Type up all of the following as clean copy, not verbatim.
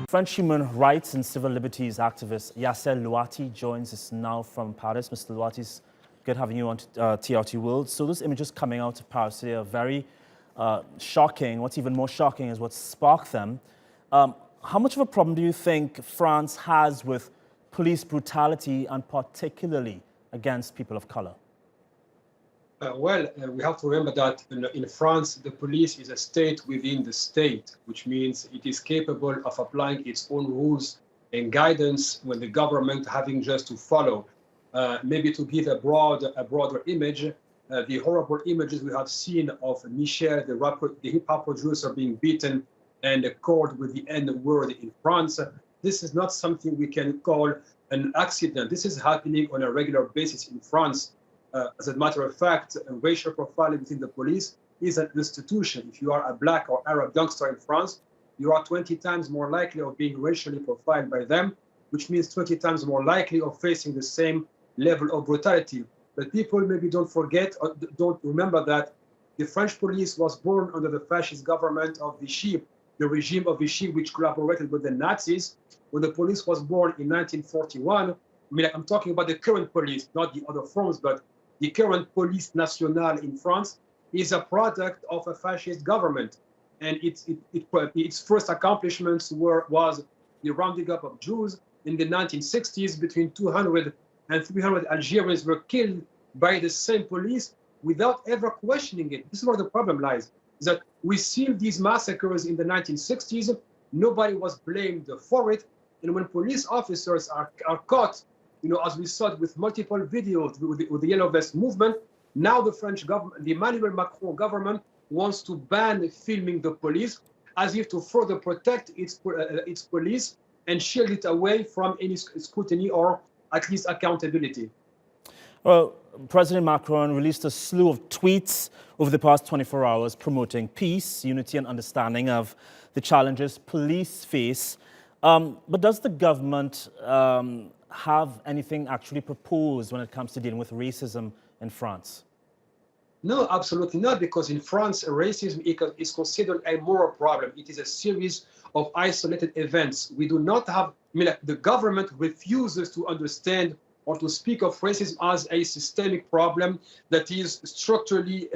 French human rights and civil liberties activist Yasser Louati joins us now from Paris. Mr. Louati, it's good having you on TRT World. So those images coming out of Paris today are very shocking. What's even more shocking is what sparked them. How much of a problem do you think France has with police brutality and particularly against people of color? We have to remember that in France, the police is a state within the state, which means it is capable of applying its own rules and guidance when the government having just to follow. Maybe to give a broader image, the horrible images we have seen of Michel, the hip-hop producer, being beaten and called with the N-word in France, this is not something we can call an accident. This is happening on a regular basis in France. As a matter of fact, racial profiling within the police is an institution. If you are a black or Arab youngster in France, you are 20 times more likely of being racially profiled by them, which means 20 times more likely of facing the same level of brutality. But people maybe don't forget or don't remember that the French police was born under the fascist government of Vichy, the regime of Vichy, which collaborated with the Nazis. When the police was born in 1941, I'm talking about the current police, not the other forms, but the current Police Nationale in France is a product of a fascist government. And its first accomplishments was the rounding up of Jews in the 1960s. Between 200 and 300 Algerians were killed by the same police without ever questioning it. This is where the problem lies, is that we see these massacres in the 1960s. Nobody was blamed for it. And when police officers are caught, as we saw with multiple videos with the Yellow Vest movement, now the French government, the Emmanuel Macron government, wants to ban filming the police as if to further protect its police and shield it away from any scrutiny or at least accountability. Well, President Macron released a slew of tweets over the past 24 hours promoting peace, unity and understanding of the challenges police face. But does the government have anything actually proposed when it comes to dealing with racism in France? No, absolutely not, because in France, racism is considered a moral problem. It is a series of isolated events. We do not have, the government refuses to understand or to speak of racism as a systemic problem that is structurally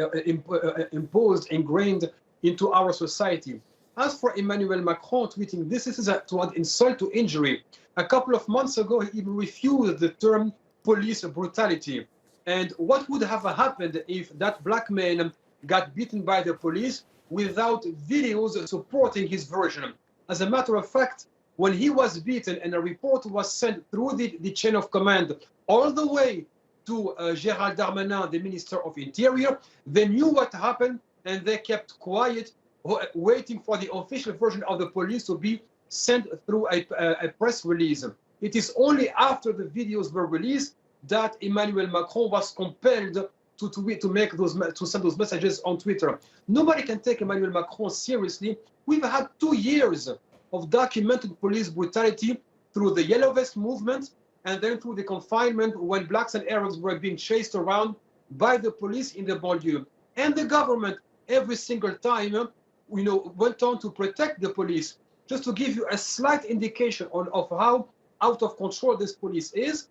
imposed, ingrained into our society. As for Emmanuel Macron tweeting, this is to add insult to injury. A couple of months ago, he even refused the term police brutality. And what would have happened if that black man got beaten by the police without videos supporting his version? As a matter of fact, when he was beaten and a report was sent through the chain of command all the way to Gérald Darmanin, the Minister of Interior, they knew what happened and they kept quiet, waiting for the official version of the police to be sent through a press release. It is only after the videos were released that Emmanuel Macron was compelled to send those messages on Twitter. Nobody can take Emmanuel Macron seriously. We've had 2 years of documented police brutality through the Yellow Vest movement and then through the confinement when blacks and Arabs were being chased around by the police in the banlieue. And the government, every single time, went on to protect the police. Just to give you a slight indication of how out of control this police is,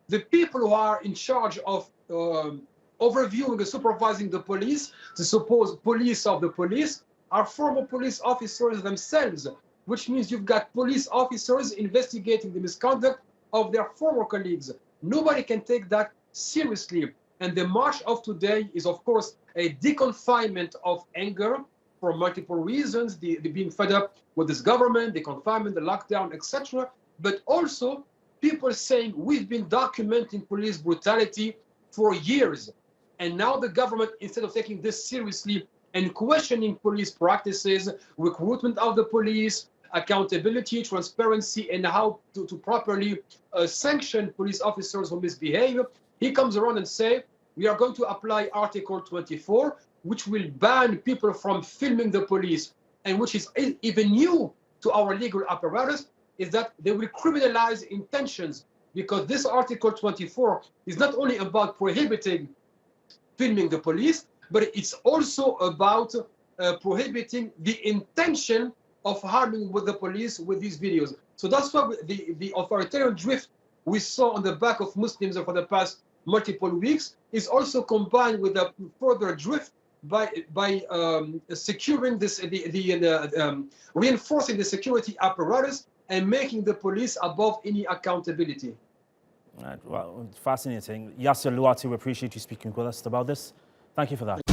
the people who are in charge of overviewing and supervising the police, the supposed police of the police, are former police officers themselves, which means you've got police officers investigating the misconduct of their former colleagues. Nobody can take that seriously. And the march of today is, of course, a deconfinement of anger for multiple reasons, the being fed up with this government, the confinement, the lockdown, etc. But also people saying we've been documenting police brutality for years. And now the government, instead of taking this seriously and questioning police practices, recruitment of the police, accountability, transparency, and how to properly sanction police officers who misbehave, he comes around and say, we are going to apply Article 24, which will ban people from filming the police, and which is even new to our legal apparatus, is that they will criminalize intentions, because this Article 24 is not only about prohibiting filming the police, but it's also about prohibiting the intention of harming with the police with these videos. So that's why the authoritarian drift we saw on the back of Muslims for the past multiple weeks is also combined with a further drift by securing this, reinforcing the security apparatus and making the police above any accountability. Right, well, fascinating. Yasser Louati, we appreciate you speaking with us about this. Thank you for that.